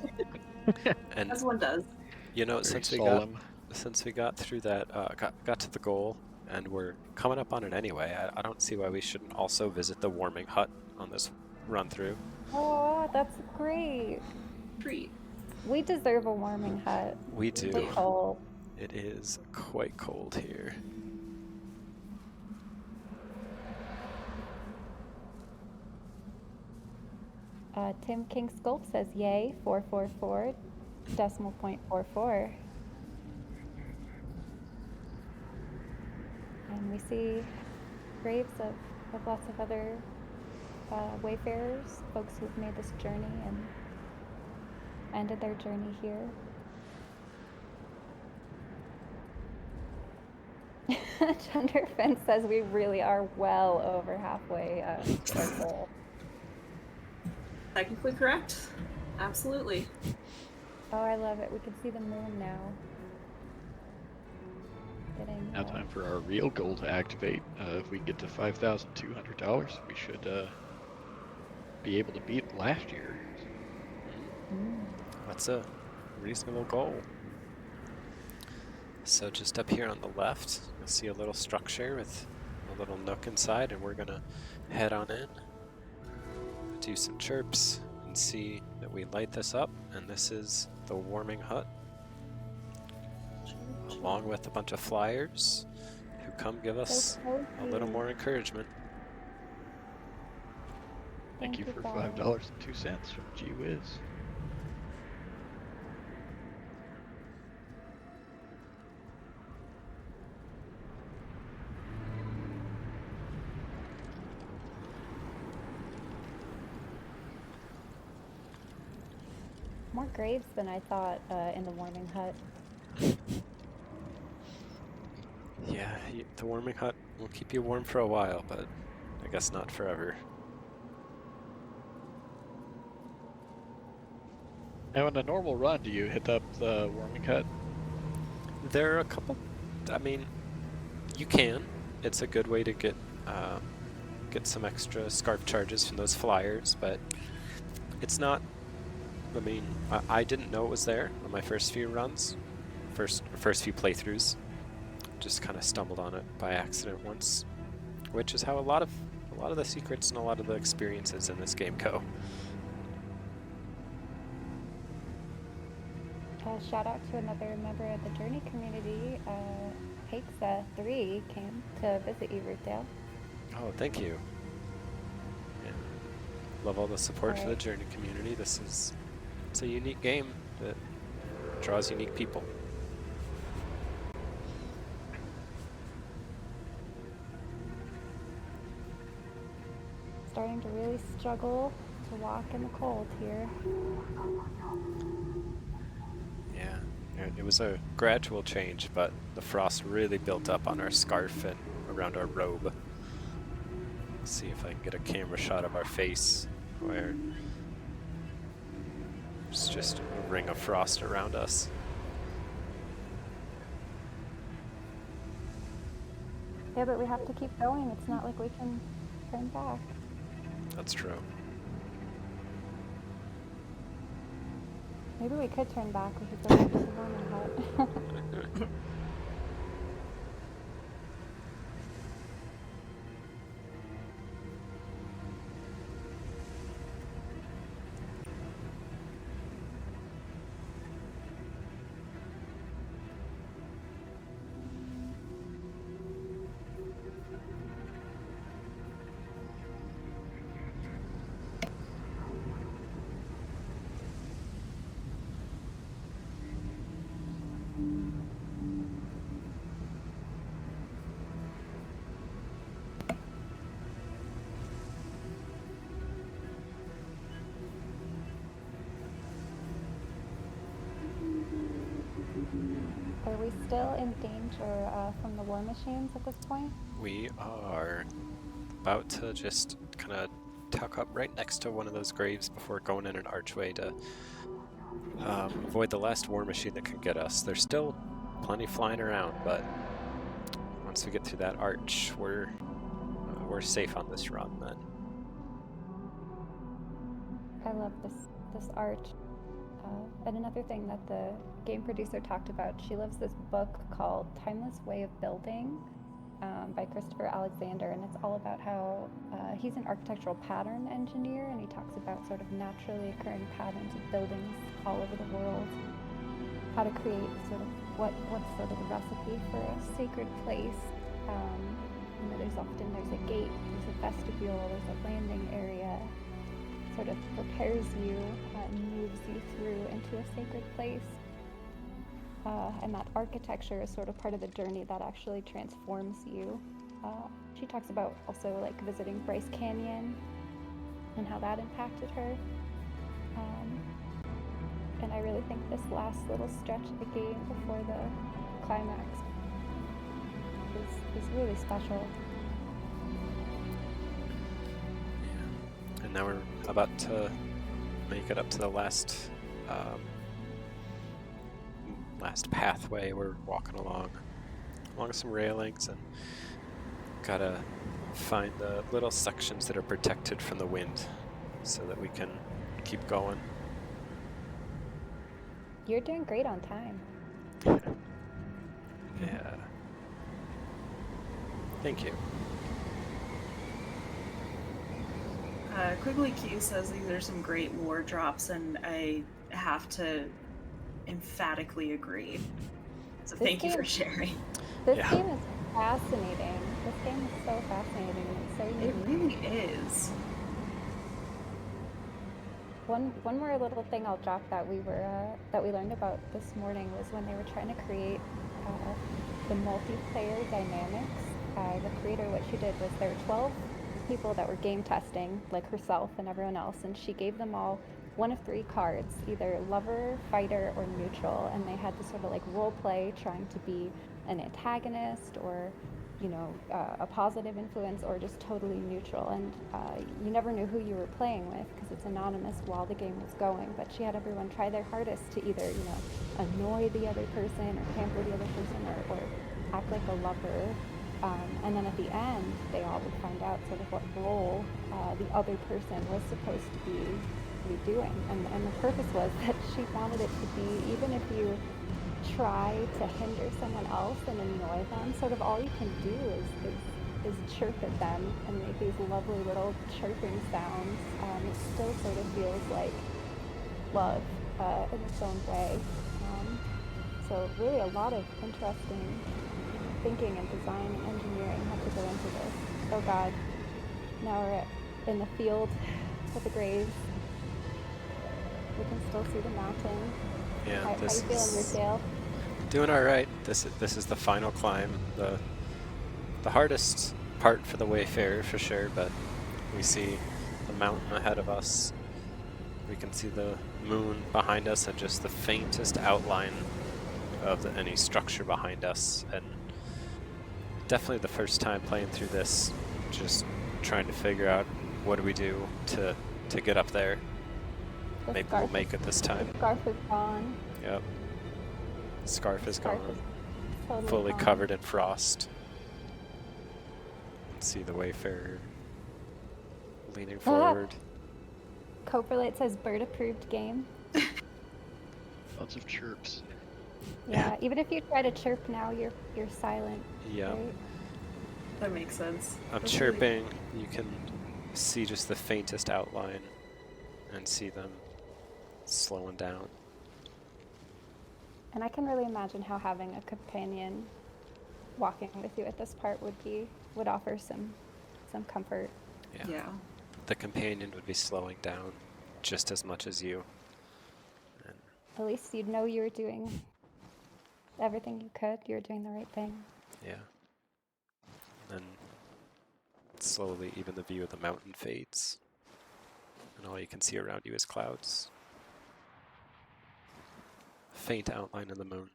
[SPEAKER 2] And
[SPEAKER 1] As one does.
[SPEAKER 2] you know,
[SPEAKER 4] Very
[SPEAKER 2] since we got through that, got to the goal, and we're coming up on it anyway, I don't see why we shouldn't also visit the warming hut on this run through.
[SPEAKER 3] Oh, that's great.
[SPEAKER 1] Treat.
[SPEAKER 3] We deserve a warming hut.
[SPEAKER 2] We do.
[SPEAKER 3] It's cold.
[SPEAKER 2] It is quite cold here.
[SPEAKER 3] Tim King Sculpt says, "Yay, 444, decimal point 44." And we see graves of lots of other wayfarers, folks who've made this journey and ended their journey here. Gender Fence says we really are well over halfway to our goal.
[SPEAKER 1] Technically correct. Absolutely.
[SPEAKER 3] Oh, I love it. We can see the moon now. Getting
[SPEAKER 4] Now time for our real goal to activate. If we can get to $5,200, we should be able to beat last year.
[SPEAKER 2] That's a reasonable goal. So just up here on the left, you'll see a little structure with a little nook inside, and we're gonna head on in, do some chirps, and see that we light this up, and this is the warming hut, along with a bunch of flyers who come give us a little more encouragement.
[SPEAKER 4] Thank you for $5.02 from Gee Whiz.
[SPEAKER 3] more graves than I thought in the warming hut.
[SPEAKER 2] Yeah, the warming hut will keep you warm for a while, but I guess not forever.
[SPEAKER 4] Now, in a normal run, do you hit up the warming hut?
[SPEAKER 2] There are a couple. I mean, you can. It's a good way to get some extra scarf charges from those flyers, but it's not. I mean, I didn't know it was there on my first few runs, first few playthroughs. Just kind of stumbled on it by accident once, which is how a lot of the secrets and a lot of the experiences in this game go.
[SPEAKER 3] Shout out to another member of the Journey community. Hexa3 came to visit you, Rootdale.
[SPEAKER 2] Oh, thank you. Yeah. Love all the support for the Journey community. It's a unique game that draws unique people.
[SPEAKER 3] Starting to really struggle to walk in the cold here.
[SPEAKER 2] Yeah, it was a gradual change, but the frost really built up on our scarf and around our robe. Let's see if I can get a camera shot of our face where it's just a ring of frost around us.
[SPEAKER 3] Yeah, but we have to keep going. It's not like we can turn back.
[SPEAKER 2] That's true.
[SPEAKER 3] Maybe we could turn back. We could go back to the warming hut. still in danger from the war machines at this point?
[SPEAKER 2] We are about to just kind of tuck up right next to one of those graves before going in an archway to avoid the last war machine that can get us. There's still plenty flying around, but once we get through that arch, we're safe on this run then.
[SPEAKER 3] I love this arch. And another thing that the game producer talked about, she loves this book called Timeless Way of Building by Christopher Alexander, and it's all about how he's an architectural pattern engineer, and he talks about sort of naturally occurring patterns of buildings all over the world, how to create sort of what's sort of the recipe for a sacred place. You know, there's a gate, there's a vestibule, there's a landing area, sort of prepares you and moves you through into a sacred place. And that architecture is sort of part of the journey that actually transforms you. She talks about also like visiting Bryce Canyon and how that impacted her. And I really think this last little stretch of the game before the climax is really special.
[SPEAKER 2] Yeah. And now we're about to make it up to the last pathway. We're walking along some railings and gotta find the little sections that are protected from the wind so that we can keep going.
[SPEAKER 3] You're doing great on time.
[SPEAKER 2] Yeah. Thank you.
[SPEAKER 1] Quigley Q says these are some great war drops, and I have to emphatically agree. So thank you for sharing.
[SPEAKER 3] This game is fascinating. This game is so fascinating and it's so unique.
[SPEAKER 1] It really is.
[SPEAKER 3] One more little thing I'll drop that we learned about this morning was when they were trying to create the multiplayer dynamics. The creator, what she did was there were 12 people that were game testing, like herself and everyone else, and she gave them all one of 3 cards, either lover, fighter, or neutral, and they had to sort of like role play trying to be an antagonist or, you know, a positive influence or just totally neutral. And you never knew who you were playing with because it's anonymous while the game was going, but she had everyone try their hardest to either, you know, annoy the other person or pamper the other person or act like a lover. And then at the end, they all would find out sort of what role the other person was supposed to be doing. And the purpose was that she wanted it to be, even if you try to hinder someone else and annoy them, sort of all you can do is chirp at them and make these lovely little chirping sounds. It still sort of feels like love in its own way. So really a lot of interesting thinking and design and engineering had to go into this. Oh God, now we're in the field with the graves. We can still see the mountain.
[SPEAKER 2] Yeah,
[SPEAKER 3] How you feeling, Rickdale?
[SPEAKER 2] Doing all right. This is the final climb, the hardest part for the Wayfarer for sure. But we see the mountain ahead of us. We can see the moon behind us and just the faintest outline of any structure behind us. And definitely the first time playing through this, just trying to figure out what do we do to get up there. Maybe we'll make it this time.
[SPEAKER 3] The scarf is gone.
[SPEAKER 2] Yep. Scarf is gone.
[SPEAKER 3] Totally
[SPEAKER 2] Fully
[SPEAKER 3] gone.
[SPEAKER 2] covered in frost. See the Wayfarer leaning forward.
[SPEAKER 3] Coprolite says bird approved game.
[SPEAKER 4] Lots of chirps.
[SPEAKER 3] Yeah, even if you try to chirp now, you're silent.
[SPEAKER 2] Yeah.
[SPEAKER 3] Right?
[SPEAKER 1] That makes sense.
[SPEAKER 2] I'm
[SPEAKER 1] That's
[SPEAKER 2] chirping. You can see just the faintest outline and see them slowing down.
[SPEAKER 3] And I can really imagine how having a companion walking with you at this part would offer some comfort.
[SPEAKER 1] Yeah.
[SPEAKER 2] The companion would be slowing down just as much as you. And
[SPEAKER 3] At least you'd know you were doing everything you could. You were doing the right thing.
[SPEAKER 2] yeah. And then slowly even the view of the mountain fades. And all you can see around you is clouds. Faint outline of the moon.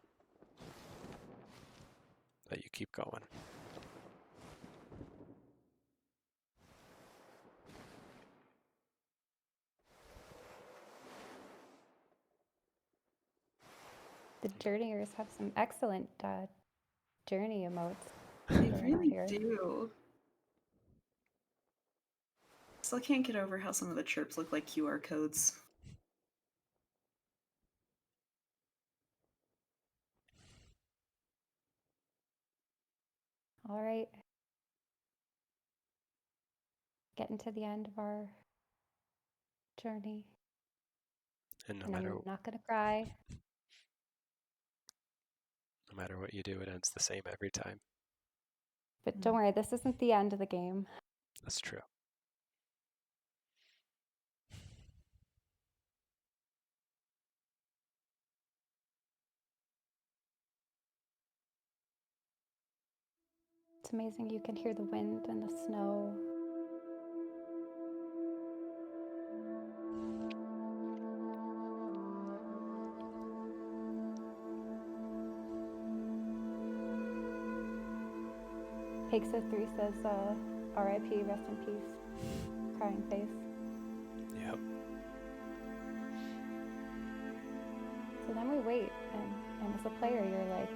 [SPEAKER 2] that you keep going.
[SPEAKER 3] The journeyers have some excellent journey emotes.
[SPEAKER 1] They
[SPEAKER 3] going on
[SPEAKER 1] really
[SPEAKER 3] here.
[SPEAKER 1] do. Still can't get over how some of the chirps look like QR codes.
[SPEAKER 3] All right. Getting to the end of our journey.
[SPEAKER 2] And no
[SPEAKER 3] And
[SPEAKER 2] matter
[SPEAKER 3] I'm not going to cry.
[SPEAKER 2] what you do, it ends the same every time.
[SPEAKER 3] But don't worry, this isn't the end of the game.
[SPEAKER 2] That's true.
[SPEAKER 3] It's amazing you can hear the wind and the snow. Pigsa3 says, R.I.P., rest in peace, crying face.
[SPEAKER 2] Yep.
[SPEAKER 3] So then we wait, and as a player, you're like,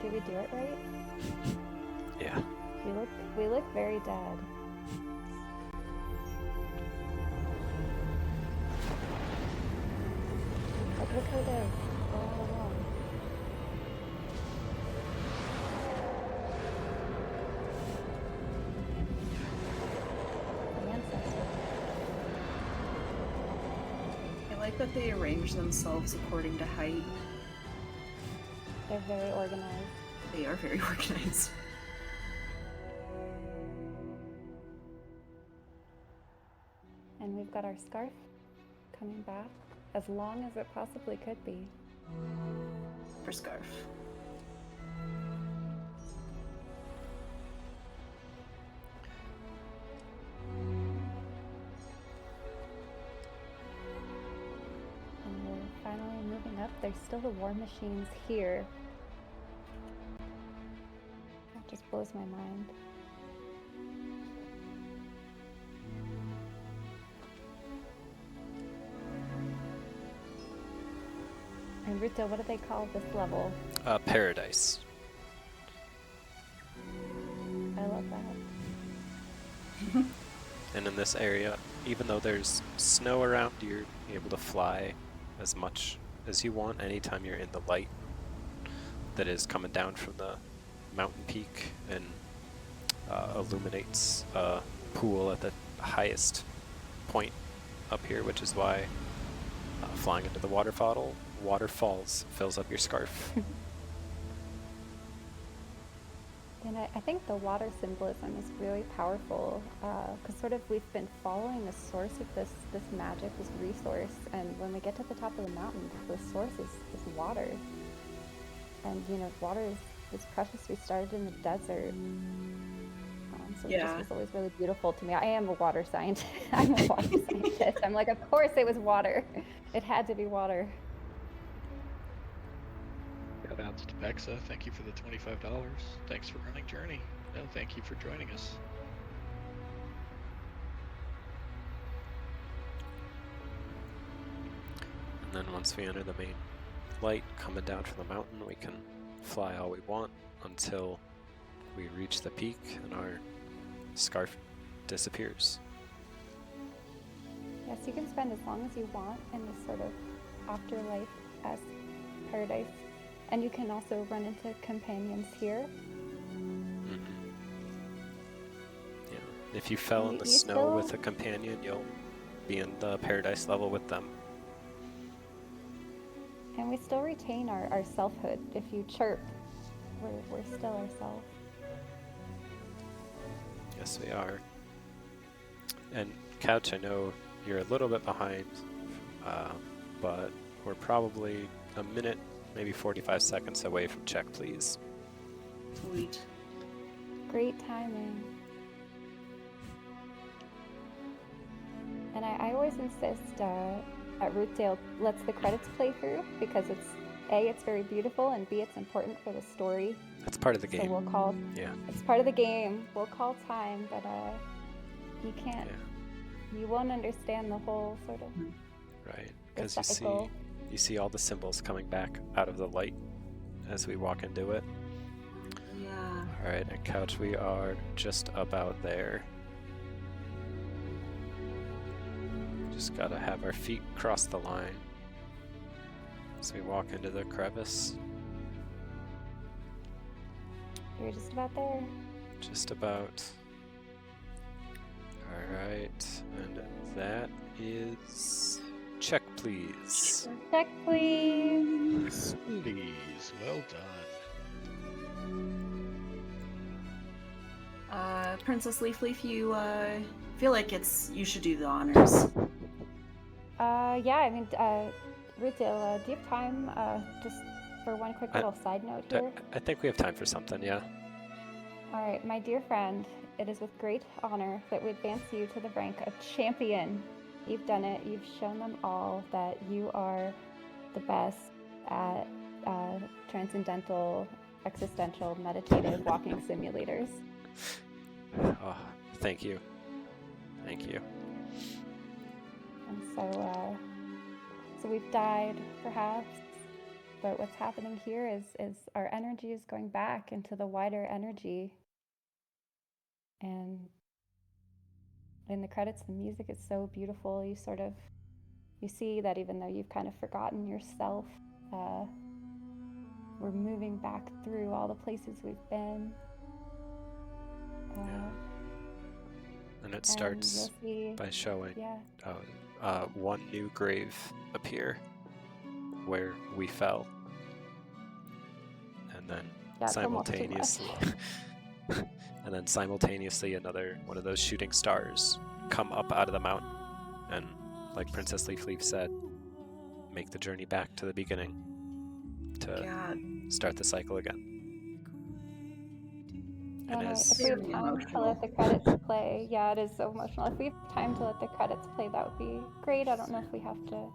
[SPEAKER 3] did we do it right?
[SPEAKER 2] Yeah.
[SPEAKER 3] We look very dead. Like, look how it is. We're all alone. The ancestors.
[SPEAKER 1] I like that they arrange themselves according to height.
[SPEAKER 3] They're very organized.
[SPEAKER 1] They are very organized.
[SPEAKER 3] And we've got our scarf coming back as long as it possibly could be.
[SPEAKER 1] For Scarf.
[SPEAKER 3] And we're finally moving up. There's still the war machines here. That just blows my mind. And Ruto, what do they call this level?
[SPEAKER 2] Paradise.
[SPEAKER 3] I love that.
[SPEAKER 2] And in this area, even though there's snow around, you're able to fly as much as you want anytime you're in the light that is coming down from the mountain peak and illuminates a pool at the highest point up here, which is why flying into the waterfalls fills up your scarf.
[SPEAKER 3] And I think the water symbolism is really powerful because sort of we've been following the source of this magic, this resource, and when we get to the top of the mountain, the source is water. And you know, water is precious. We started in the desert, so it just was always really beautiful to me. I am a water scientist. I'm a water scientist. I'm like, of course it was water. It had to be water.
[SPEAKER 4] Shout outs to Pexa. Thank you for the $25. Thanks for running Journey. No, thank you for joining us.
[SPEAKER 2] And then once we enter the main light coming down from the mountain, we can fly all we want until we reach the peak and our scarf disappears.
[SPEAKER 3] Yes, you can spend as long as you want in this sort of afterlife as paradise. And you can also run into companions here.
[SPEAKER 2] Mm-hmm. Yeah. If you fell in the snow with a companion, you'll be in the paradise level with them.
[SPEAKER 3] And we still retain our selfhood. If you chirp, we're still ourselves.
[SPEAKER 2] Yes, we are. And Couch, I know you're a little bit behind, but we're probably a minute, maybe 45 seconds away from check, please.
[SPEAKER 1] Sweet.
[SPEAKER 3] Great timing. And I always insist at Rootdale lets the credits play through because it's A, it's very beautiful, and B, it's important for the story.
[SPEAKER 2] That's part of the
[SPEAKER 3] So
[SPEAKER 2] game.
[SPEAKER 3] we'll call.
[SPEAKER 2] Yeah.
[SPEAKER 3] It's part of the game. We'll call time, but you can't.
[SPEAKER 2] Yeah.
[SPEAKER 3] You won't understand the whole sort of
[SPEAKER 2] Right.
[SPEAKER 3] the
[SPEAKER 2] Because
[SPEAKER 3] cycle.
[SPEAKER 2] you see all the symbols coming back out of the light as we walk into it.
[SPEAKER 1] Yeah.
[SPEAKER 2] All right, at Couch, we are just about there. Just gotta have our feet cross the line as we walk into the crevice.
[SPEAKER 3] You're just about there.
[SPEAKER 2] Just about. Alright, and that is. Check, please.
[SPEAKER 3] Check, please.
[SPEAKER 4] Please, well done.
[SPEAKER 1] Princess Leaf Leaf, you feel like you should do the honors.
[SPEAKER 3] Yeah, I mean, Rutil, do you have time just for one quick little side note here?
[SPEAKER 2] I think we have time for something, yeah.
[SPEAKER 3] All right, my dear friend, it is with great honor that we advance you to the rank of champion. You've done it. You've shown them all that you are the best at transcendental, existential, meditative walking simulators.
[SPEAKER 2] Oh, thank you. Thank you.
[SPEAKER 3] And so we've died, perhaps, but what's happening here is our energy is going back into the wider energy. And in the credits, the music is so beautiful. You see that even though you've kind of forgotten yourself, we're moving back through all the places we've been.
[SPEAKER 2] And it starts by showing one new grave appear where we fell. And then simultaneously another one of those shooting stars come up out of the mountain and, like Princess Leaf Leaf said, make the journey back to the beginning to start the cycle again. And
[SPEAKER 3] if we have time to let the credits play, it is so emotional. If we have time to let the credits play, that would be great. I don't know if we have to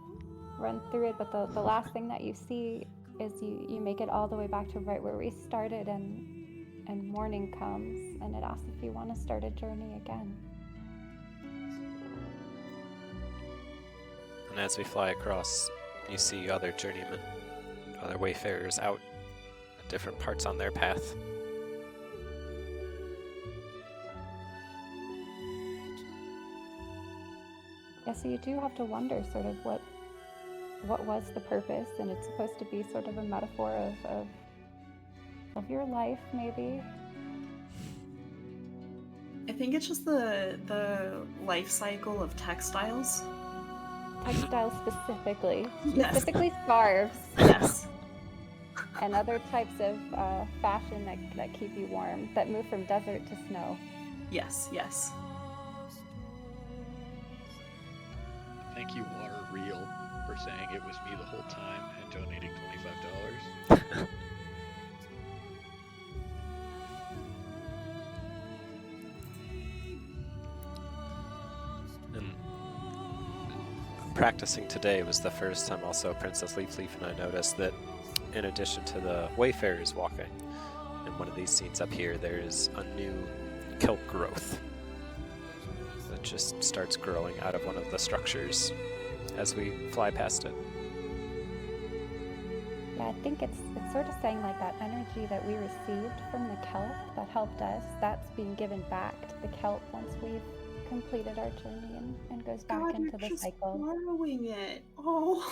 [SPEAKER 3] run through it, but the last thing that you see is you make it all the way back to right where we started, and morning comes, and it asks if you want to start a journey again.
[SPEAKER 2] And as we fly across, you see other journeymen, other wayfarers out at different parts on their path.
[SPEAKER 3] Yeah, so you do have to wonder sort of what was the purpose, and it's supposed to be sort of a metaphor of your life, maybe.
[SPEAKER 1] I think it's just the life cycle of textiles.
[SPEAKER 3] Textiles specifically.
[SPEAKER 1] Yes.
[SPEAKER 3] Specifically scarves.
[SPEAKER 1] Yes.
[SPEAKER 3] And other types of fashion that keep you warm, that move from desert to snow.
[SPEAKER 1] Yes, yes.
[SPEAKER 4] Thank you, Water Reel, for saying it was me the whole time and donating $25.
[SPEAKER 2] And practicing today was the first time also Princess Leaf Leaf and I noticed that in addition to the wayfarers walking, in one of these scenes up here, there is a new kelp growth that just starts growing out of one of the structures as we fly past it.
[SPEAKER 3] Yeah, I think it's sort of saying like that energy that we received from the kelp that helped us, that's being given back to the kelp once we've completed our journey and goes back into the cycle.
[SPEAKER 1] Borrowing it. Oh.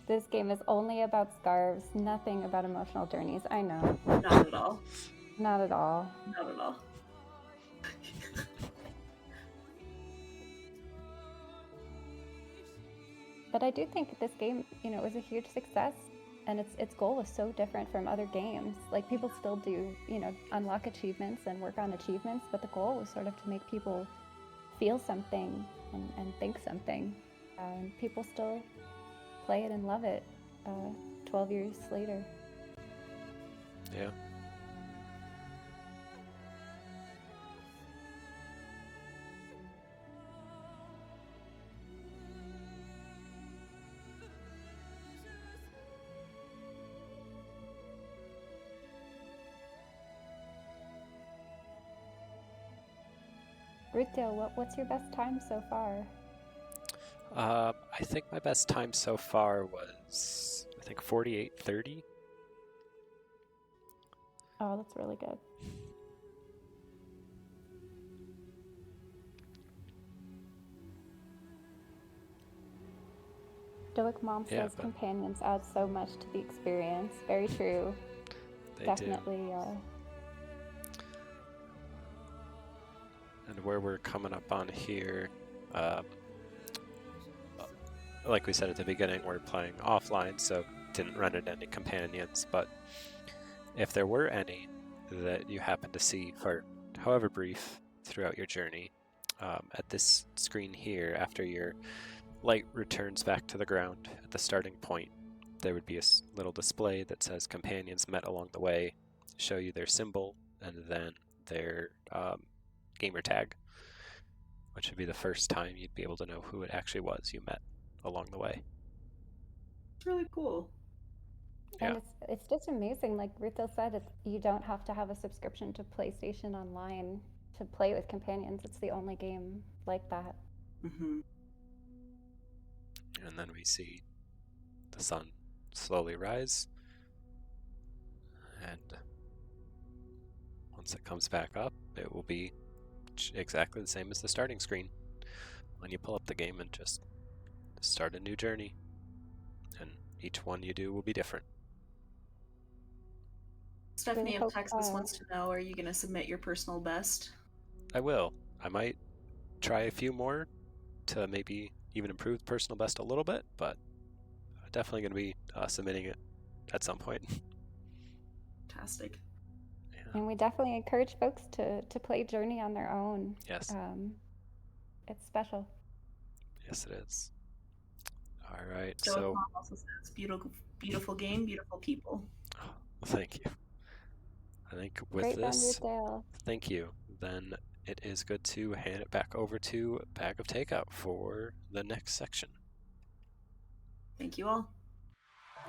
[SPEAKER 3] This game is only about scarves, nothing about emotional journeys. I know.
[SPEAKER 1] Not at all.
[SPEAKER 3] Not at all.
[SPEAKER 1] Not at all.
[SPEAKER 3] But I do think this game, was a huge success, and its goal was so different from other games. Like, people still do, unlock achievements and work on achievements, but the goal was sort of to make people feel something and think something. And people still play it and love it 12 years later.
[SPEAKER 2] Yeah.
[SPEAKER 3] Ruthdale, what's your best time so far?
[SPEAKER 2] I think my best time so far was, I think, 48:30.
[SPEAKER 3] Oh, that's really good. Stoic Mom
[SPEAKER 2] Yeah,
[SPEAKER 3] says
[SPEAKER 2] but
[SPEAKER 3] companions add so much to the experience. Very true.
[SPEAKER 2] they
[SPEAKER 3] Definitely.
[SPEAKER 2] do. And where we're coming up on here, like we said at the beginning, we're playing offline, so didn't run into any companions, but if there were any that you happen to see for however brief throughout your journey, at this screen here, after your light returns back to the ground at the starting point, there would be a little display that says companions met along the way, show you their symbol, and then their gamer tag, which would be the first time you'd be able to know who it actually was you met along the way.
[SPEAKER 1] It's really cool.
[SPEAKER 3] And
[SPEAKER 2] Yeah.
[SPEAKER 3] it's just amazing. Like Ruthdale said, you don't have to have a subscription to PlayStation Online to play with companions. It's the only game like that.
[SPEAKER 1] Mm-hmm.
[SPEAKER 2] And then we see the sun slowly rise, and once it comes back up, it will be exactly the same as the starting screen when you pull up the game and just start a new journey, and each one you do will be different.
[SPEAKER 1] Stephanie of
[SPEAKER 3] hope,
[SPEAKER 1] Texas wants to know, are you going to submit your personal best?
[SPEAKER 2] I will. I might try a few more to maybe even improve the personal best a little bit, but I'm definitely going to be submitting it at some point.
[SPEAKER 1] Fantastic.
[SPEAKER 2] Yeah.
[SPEAKER 3] And we definitely encourage folks to play Journey on their own.
[SPEAKER 2] Yes.
[SPEAKER 3] It's special.
[SPEAKER 2] Yes, it is. All right.
[SPEAKER 1] So Mom also says, beautiful game, beautiful people.
[SPEAKER 2] Oh, thank you. I think with
[SPEAKER 3] Great
[SPEAKER 2] this,
[SPEAKER 3] Ruthdale.
[SPEAKER 2] thank you. Then it is good to hand it back over to Bag of Takeout for the next section.
[SPEAKER 1] Thank you all.